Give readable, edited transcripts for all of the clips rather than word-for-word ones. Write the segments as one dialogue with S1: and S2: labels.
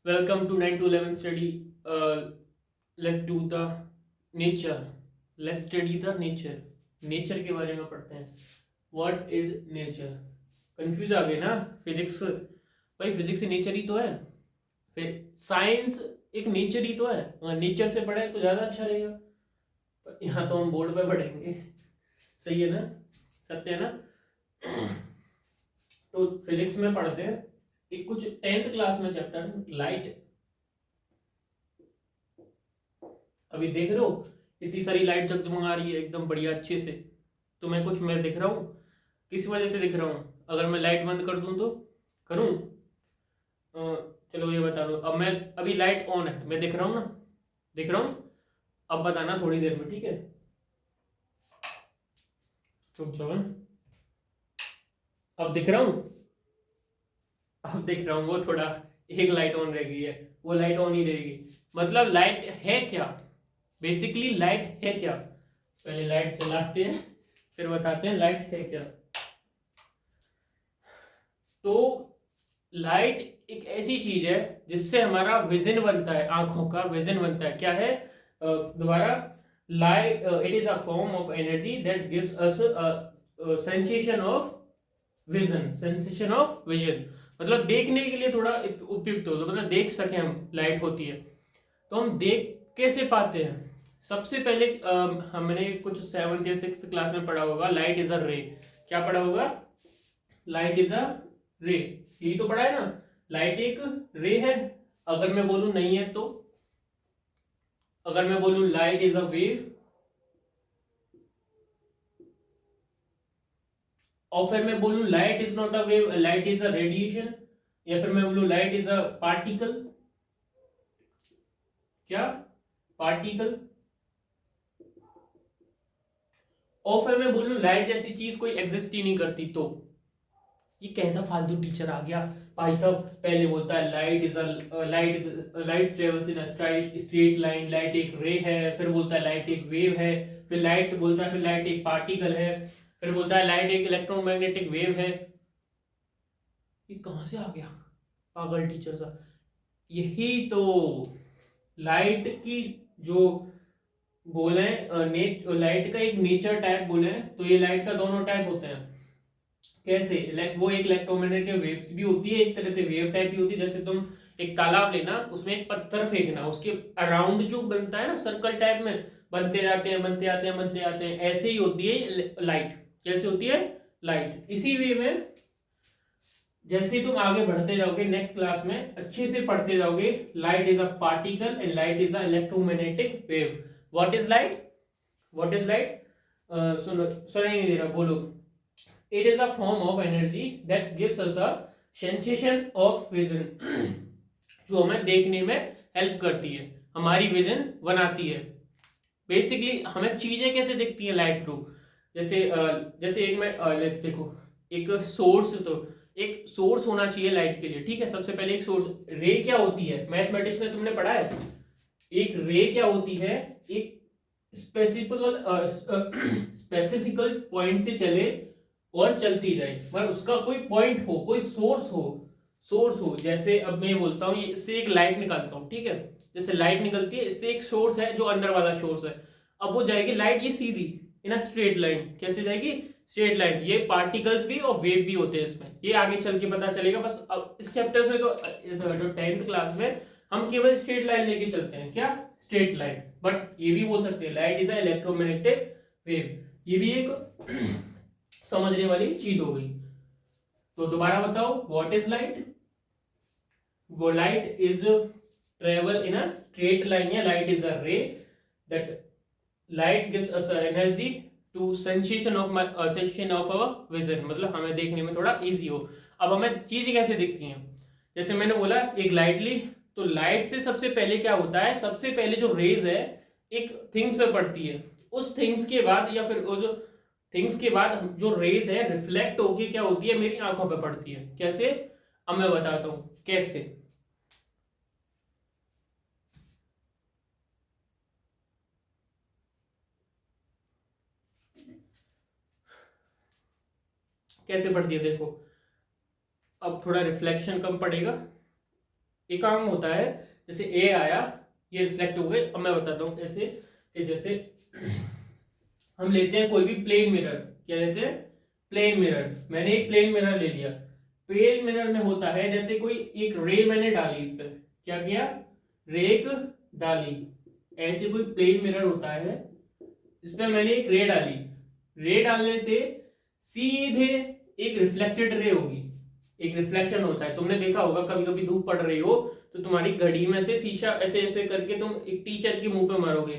S1: Welcome to 9 to 11 study. Let's do the nature. Let's study the nature. Nature के बारे में पढ़ते हैं. What is nature? कंफ्यूज आ गए ना. फिजिक्स भाई, फिजिक्स नेचर ही तो है. फिर साइंस एक नेचर ही तो है. अगर नेचर से पढ़े तो ज़्यादा अच्छा रहेगा. पर यहाँ तो हम बोर्ड पे पढ़ेंगे. सही है ना. सत्य है ना. तो फिजिक्स में पढ़ते हैं एक कुछ 10th क्लास में चैप्टर लाइट. अभी देख रहे हो इतनी सारी लाइट जगमगा रही है एकदम बढ़िया अच्छे से. तो मैं दिख रहा हूँ. किस वजह से दिख रहा हूँ. अगर मैं लाइट बंद कर दूं तो करूँ. चलो ये बता दो. अब मैं अभी लाइट ऑन है, मैं दिख रहा हूँ ना. दिख रहा हूँ. अब बताना थोड़ी देर में, ठीक है. रुक जाओ. अब दिख रहा हूँ. अब दिख रहा हूँ. वो थोड़ा एक लाइट ऑन रह गई है, वो लाइट ऑन ही रहेगी. मतलब लाइट है क्या. बेसिकली लाइट है क्या. पहले लाइट चलाते हैं फिर बताते हैं लाइट है क्या. तो लाइट एक ऐसी चीज है जिससे हमारा विजन बनता है, आंखों का विजन बनता है. क्या है दोबारा. Light it is a form of energy that gives us sensation of vision. Sensation of vision मतलब देखने के लिए थोड़ा उपयुक्त हो, तो मतलब देख सके हम. लाइट होती है तो हम देख कैसे पाते हैं. सबसे पहले हमने कुछ 7th या 6th क्लास में पढ़ा होगा लाइट इज अ रे. क्या पढ़ा होगा. लाइट इज अ रे. यही तो पढ़ा है ना. लाइट एक रे है. अगर मैं बोलूं नहीं है तो. अगर मैं बोलूं लाइट इज अ वेव, और फिर मैं बोलूं light is not a wave, light is a radiation, या फिर मैं बोलूं लाइट इज अ पार्टिकल. क्या पार्टिकल. और फिर मैं बोलूं लाइट जैसी चीज कोई एग्जिस्ट ही नहीं करती, तो ये कैसा फालतू टीचर आ गया भाई साहब. पहले बोलता है light travels in straight line, light एक रे है. फिर बोलता है लाइट एक वेव है. फिर लाइट बोलता है फिर लाइट एक पार्टिकल है. फिर बोलता है लाइट एक इलेक्ट्रोमैग्नेटिक वेव है. ये कहां से आ गया पागल टीचर सा. यही तो लाइट की जो बोले लाइट का एक नेचर टाइप बोले तो ये लाइट का दोनों टाइप होते हैं. कैसे. वो एक इलेक्ट्रोमैग्नेटिक वेव्स भी होती है, एक तरह से वेव टाइप भी होती है. जैसे तुम एक तालाब लेना, उसमें एक पत्थर फेंकना, उसके अराउंड जो बनता है ना सर्कल टाइप में, बनते जाते हैं बनते जाते हैं बनते जाते हैं. ऐसे ही होती है लाइट. कैसे होती है लाइट. इसी वे में जैसे तुम आगे बढ़ते जाओगे नेक्स्ट क्लास में अच्छे से पढ़ते जाओगे. Light is a particle and light is a electromagnetic wave. What is light. What is light. सुनो सुनाई नहीं दे रहा, बोलो. It is a form of energy that gives us a sensation of vision. जो हमें देखने में हेल्प करती है, हमारी विजन बनाती है. बेसिकली हमें चीजें कैसे दिखती हैं लाइट थ्रू. जैसे एक मैं देखो एक सोर्स. तो एक सोर्स होना चाहिए लाइट के लिए, ठीक है. सबसे पहले एक सोर्स. रे क्या होती है मैथमेटिक्स में तुमने पढ़ा है. एक रे क्या होती है. एक स्पेसिफिकल पॉइंट से चले और चलती जाए, मतलब उसका कोई पॉइंट हो, कोई सोर्स हो. जैसे अब मैं बोलता हूँ इससे एक लाइट निकालता हूँ, ठीक है. जैसे लाइट निकलती है इससे एक सोर्स है जो अंदर वाला सोर्स है. अब वो जाएगी लाइट ये सीधी इन अ स्ट्रेट लाइन. कैसे जाएगी स्ट्रेट लाइन. ये पार्टिकल्स भी और वेव भी होते हैं इसमें. ये आगे चल के पता चलेगा. बस अब इस चैप्टर में तो इस जो 10th क्लास में हम केवल स्ट्रेट लाइन लेके चलते हैं. क्या स्ट्रेट लाइन. बट ये भी बोल सकते हैं light is a electromagnetic wave. ये भी एक समझने वाली चीज हो गई. तो दोबारा बताओ व्हाट इज लाइट. वो light is travel in a straight line, या light is a ray that light gives us energy to sensation of our vision. मतलब हमें देखने में थोड़ा इजी हो. अब हमें चीजें कैसे दिखती हैं. जैसे मैंने बोला एक लाइट ली, तो लाइट से सबसे पहले क्या होता है. सबसे पहले जो रेज है एक थिंग्स पे पड़ती है. उस थिंग्स के बाद या फिर वो जो थिंग्स के बाद जो रेज है रिफ्लेक्ट होके क्या होती है मेरी आंखों पे पड़ती है. कैसे. अब मैं बताता हूं कैसे. कैसे पड़ती है देखो. अब थोड़ा रिफ्लेक्शन कम पड़ेगा. एक काम होता है, जैसे ए आया, ये रिफ्लेक्ट हो गए। अब मैं बताता हूँ ऐसे कि जैसे हम लेते हैं कोई भी प्लेन मिरर, क्या लेते हैं, प्लेन मिरर। मैंने एक प्लेन मिरर ले लिया। प्लेन मिरर में होता है जैसे कोई एक रे मैंने डाली इस पे, क्या किया, रे एक डाली, ऐसे कोई प्लेन मिरर होता है, इस पे मैंने एक रे डाली। रे डालने से सीधे एक रिफ्लेक्टेड रे होगी, एक रिफ्लेक्शन होता है। तुमने देखा होगा कभी कभी धूप पड़ रही हो तो तुम्हारी घड़ी में से शीशा ऐसे ऐसे करके तुम एक टीचर के मुंह पे मारोगे,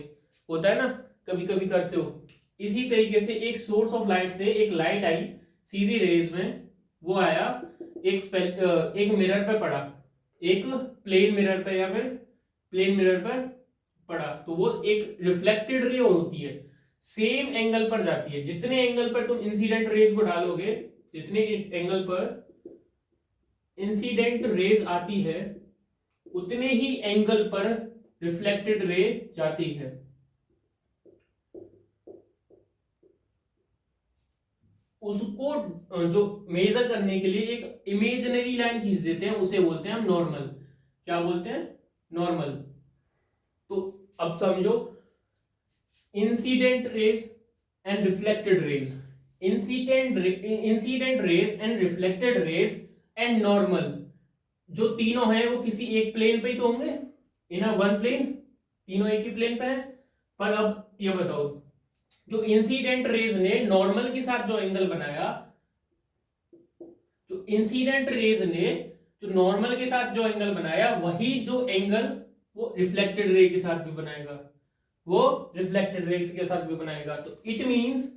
S1: होता है ना, कभी कभी करते हो। इसी तरीके से एक सोर्स ऑफ लाइट से एक लाइट आई सीधी रेज में, वो आया एक मिरर पे पड़ा, एक प्लेन मिरर पे या फिर प्लेन मिरर पर पड़ा, तो वो एक रिफ्लेक्टेड रे होती है, सेम एंगल पर जाती है। जितने एंगल पर तुम इंसिडेंट रेज को डालोगे, जितने एंगल पर इंसिडेंट रेज आती है, उतने ही एंगल पर रिफ्लेक्टेड रे जाती है। उसको जो मेजर करने के लिए एक इमेजिनरी लाइन खींच देते हैं, उसे बोलते हैं हम नॉर्मल। क्या बोलते हैं, नॉर्मल। तो अब समझो, incident rays and reflected rays, incident rays and reflected raise and normal, जो तीनों हैं वो किसी एक प्लेन पे ही तो होंगे, इन अ वन प्लेन, तीनों एक ही प्लेन पे हैं। पर अब ये बताओ, जो इंसिडेंट रेज ने नॉर्मल के साथ जो एंगल बनाया, जो इंसिडेंट रेज ने जो नॉर्मल के साथ जो एंगल बनाया, वही जो एंगल वो रिफ्लेक्टेड रे के साथ भी बनाएगा, वो रिफ्लेक्टेड रेज के साथ भी बनाएगा। तो it means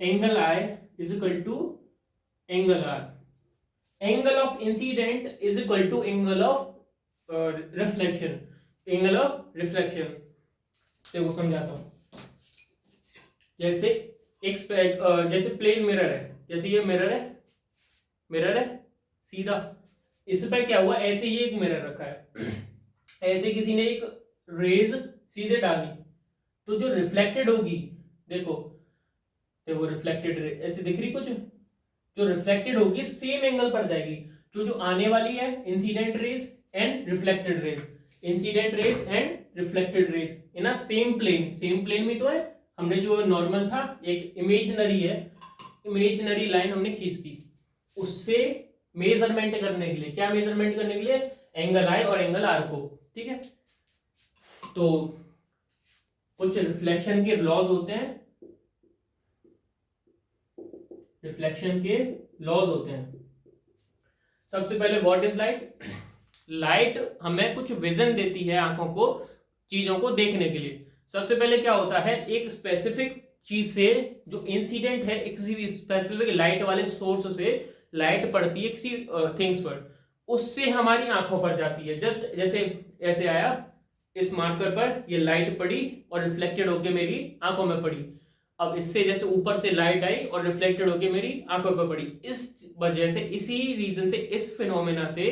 S1: angle I is equal to angle R, angle of incident is equal to angle of reflection, angle of reflection. देखो समझाता हूं, जैसे जैसे प्लेन मिरर है, जैसे ये मिरर है सीधा, इस पे क्या हुआ, ऐसे ही एक मिरर रखा है, ऐसे किसी ने एक रेज सीधे डाली, तो जो रिफ्लेक्टेड होगी, देखो देखो रिफ्लेक्टेड रे ऐसे दिख रही कुछ, जो रिफ्लेक्टेड होगी सेम एंगल पर जाएगी, जो आने वाली है incident rays and reflected rays, incident rays and reflected rays in a same plane, same plane में तो है। हमने जो नॉर्मल था, एक इमेजिनरी है, इमेजिनरी लाइन हमने खींच दी, उससे मेजरमेंट करने के लिए, क्या मेजरमेंट करने के लिए, एंगल आई और एंगल आर को, ठीक है। तो कुछ रिफ्लेक्शन के लॉज होते हैं, रिफ्लेक्शन के लॉज होते हैं। सबसे पहले व्हाट इज लाइट, लाइट हमें कुछ विजन देती है आंखों को, चीजों को देखने के लिए। सबसे पहले क्या होता है, एक स्पेसिफिक चीज से जो इंसिडेंट है, किसी भी स्पेसिफिक लाइट वाले सोर्स से लाइट पड़ती है किसी थिंग्स पर, उससे हमारी आंखों पर जाती है। जस्ट जैसे ऐसे आया, इस मार्कर पर ये लाइट पड़ी और रिफ्लेक्टेड होके मेरी आंखों में पड़ी। अब इससे जैसे ऊपर से लाइट आई और रिफ्लेक्टेड होके मेरी आंखों पर पड़ी, इस वजह से, इसी रीजन से, इस फिनोमेना से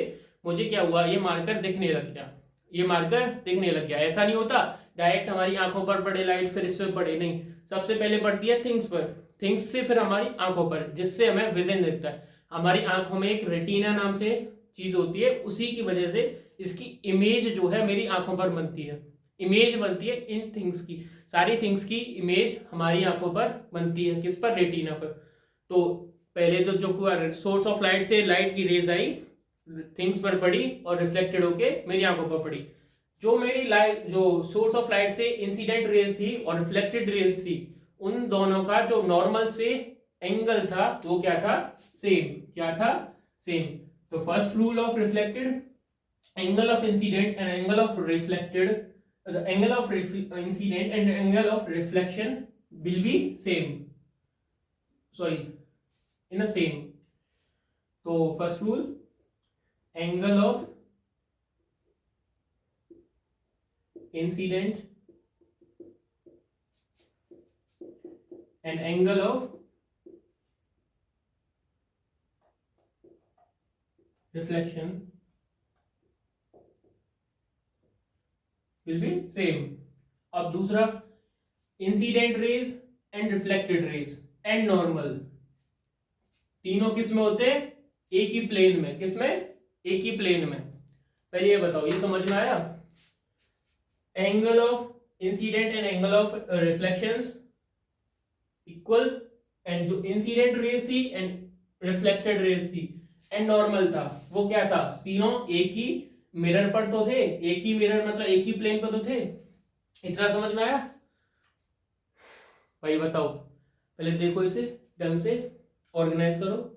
S1: मुझे क्या हुआ, ये मार्कर दिखने लग गया, ये मार्कर दिखने लग गया। ऐसा नहीं होता डायरेक्ट हमारी आंखों पर पड़े लाइट फिर इस पर पड़े, नहीं, सबसे पहले पड़ती है थिंग्स पर, थिंग्स से फिर हमारी आंखों पर, जिससे हमें विजन दिखता है। हमारी आंखों में एक रेटिना नाम से चीज होती है, उसी की वजह से इसकी इमेज जो है मेरी आंखों पर बनती है, इमेज बनती है इन थिंग्स की, सारी थिंग्स की इमेज हमारी आंखों पर बनती है, किस पर, रेटिना पर। तो पहले तो जो सोर्स ऑफ लाइट से लाइट की रेज आई, थिंग्स पर पड़ी और रिफ्लेक्टेड होके मेरी आंखों पर पड़ी। जो मेरी लाइट, जो सोर्स ऑफ लाइट से इंसिडेंट रेज थी और रिफ्लेक्टेड रेज थी, उन दोनों का जो नॉर्मल से एंगल था वो क्या था, सेम, क्या था, सेम। तो first rule of reflected, angle of incident and angle of reflected, the angle of incident and angle of reflection will be same, sorry, in the same. So first rule, angle of incident and angle of reflection will be same. अब दूसरा, incident rays and reflected raise and normal, तीनों किस में होते हैं, एक ही plane में, किस में, एक ही प्लेन में। पहले ये बताओ, ये समझ में आया? Angle of incident and angle of reflections equal, and जो इंसिडेंट रेज थी एंड रिफ्लेक्टेड रेज थी एंड नॉर्मल था, वो क्या था? तीनों एक ही मिरर पर तो थे, एक ही मिरर मतलब एक ही प्लेन पर तो थे। इतना समझ में आया भाई? बताओ, पहले देखो इसे ढंग से ऑर्गेनाइज करो।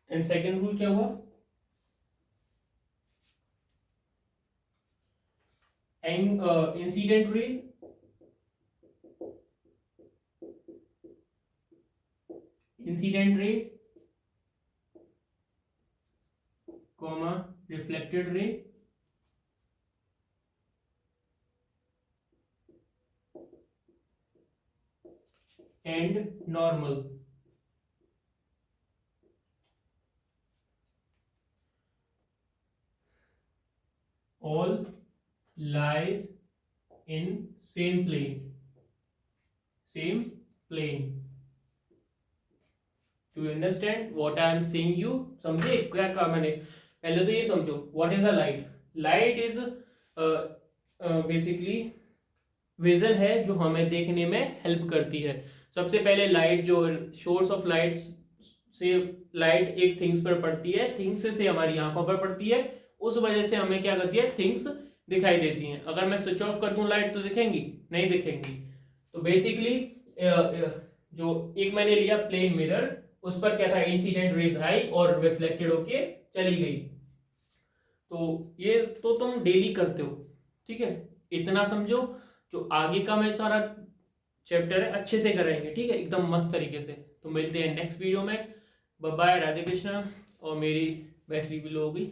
S1: एंड सेकेंड रूल क्या हुआ? Incident ray comma reflected ray and normal. All lies in same plane, same plane. Do you understand what I am saying you? समझे क्या कहा मैंने? पहले तो ये समझो, what is a light? Light is basically vision है जो हमें देखने में हेल्प करती है। सबसे पहले लाइट, जो सोर्स ऑफ लाइट से लाइट एक थिंग्स पर पड़ती है, थिंग्स से हमारी आंखों पर पड़ती है, उस वजह से हमें क्या करती है? थिंग्स दिखाई देती हैं। अगर मैं स्विच ऑफ कर दूं लाइट तो दिखेंगी? नहीं दिखेंगी। तो बेसिकली जो एक मैंने लिया प्लेन मिरर, उस पर क्या था? इंसिडेंट रेज आई और रिफ्लेक्टेड होके चली गई। तो ये तो तुम डेली करते हो, ठीक है? इतना समझो, जो आगे का मैं सारा चैप्टर है अच्छे से करेंगे, ठीक है, एकदम मस्त तरीके से। तो मिलते हैं नेक्स्ट वीडियो में। Bye bye, Radhe Krishna. और मेरी बैटरी भी लो हो गई।